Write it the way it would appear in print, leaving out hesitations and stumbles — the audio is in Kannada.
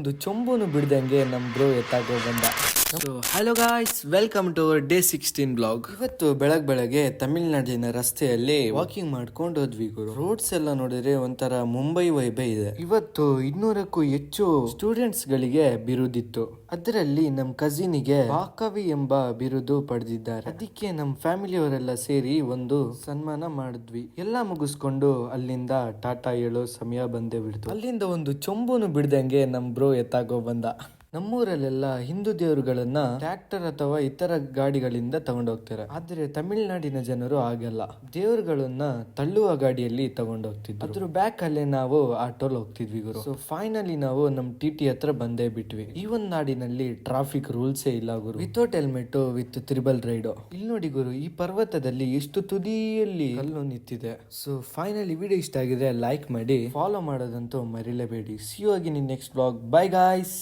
ಒಂದು ಚೊಂಬುನು ಬಿಡ್ದಂಗೆ ನಮ್ ಬ್ರೋ ಎತ್ತಾಗೋ ಬಂದ. Hello guys, welcome to our day 16 blog. ಇವತ್ತು ಬೆಳಗ್ಗೆ ತಮಿಳ್ನಾಡಿನ ರಸ್ತೆಯಲ್ಲಿ ವಾಕಿಂಗ್ ಮಾಡ್ಕೊಂಡು ಹೋದ್ವಿ ಗುರು. ರೋಡ್ಸ್ ಎಲ್ಲ ನೋಡಿದ್ರೆ ಒಂಥರ ಮುಂಬೈ ವೈಬೇ ಇದೆ. ಇವತ್ತು 200ಕ್ಕೂ ಹೆಚ್ಚು ಸ್ಟೂಡೆಂಟ್ಸ್ ಗಳಿಗೆ ಬಿರುದಿತ್ತು. ಅದರಲ್ಲಿ ನಮ್ ಕಸಿನಿಗೆ ಬಾಕವಿ ಎಂಬ ಬಿರುದು ಪಡೆದಿದ್ದಾರೆ. ಅದಕ್ಕೆ ನಮ್ ಫ್ಯಾಮಿಲಿಯವರೆಲ್ಲ ಸೇರಿ ಒಂದು ಸನ್ಮಾನ ಮಾಡಿದ್ವಿ. ಎಲ್ಲ ಮುಗಿಸ್ಕೊಂಡು ಅಲ್ಲಿಂದ ಟಾಟಾ ಹೇಳೋ ಸಮಯ ಬಂದೇ ಬಿಡ್ತು. ಅಲ್ಲಿಂದ ಒಂದು ಚೊಂಬುನು ಬಿಡ್ದಂಗೆ ನಮ್ ಬ್ರೋ ಎತ್ತಾಗೋ ಬಂದ. ನಮ್ಮೂರಲ್ಲೆಲ್ಲ ಹಿಂದೂ ದೇವರುಗಳನ್ನ ಟ್ರ್ಯಾಕ್ಟರ್ ಅಥವಾ ಇತರ ಗಾಡಿಗಳಿಂದ ತಗೊಂಡೋಗ್ತಾರೆ. ಆದ್ರೆ ತಮಿಳ್ನಾಡಿನ ಜನರು ಆಗಲ್ಲ, ದೇವರುಗಳನ್ನ ತಳ್ಳುವ ಗಾಡಿಯಲ್ಲಿ ತಗೊಂಡೋಗ್ತಿದ್ರು. ಅದ್ರ ಬ್ಯಾಕ್ ಅಲ್ಲೇ ನಾವು ಆಟೋಲ್ ಹೋಗ್ತಿದ್ವಿ ಗುರು. ಸೊ ಫೈನಲಿ ನಾವು ನಮ್ ಟಿ ಹತ್ರ ಬಂದೇ ಬಿಟ್ವಿ. ಈ ಒಂದ್ ನಾಡಿನಲ್ಲಿ ಟ್ರಾಫಿಕ್ ರೂಲ್ಸೇ ಇಲ್ಲ ಗುರು. Without helmet with triple ride. ಇಲ್ಲಿ ನೋಡಿ ಗುರು, ಈ ಪರ್ವತದಲ್ಲಿ ಎಷ್ಟು ತುದಿಯಲ್ಲಿ ಕಲ್ಲು ನಿಂತಿದೆ. ಸೊ ಫೈನಲಿ ವಿಡಿಯೋ ಇಷ್ಟ ಆಗಿದೆ ಲೈಕ್ ಮಾಡಿ, ಫಾಲೋ ಮಾಡೋದಂತೂ ಮರಿಲೇಬೇಡಿ. See you again in next blog. Bye guys.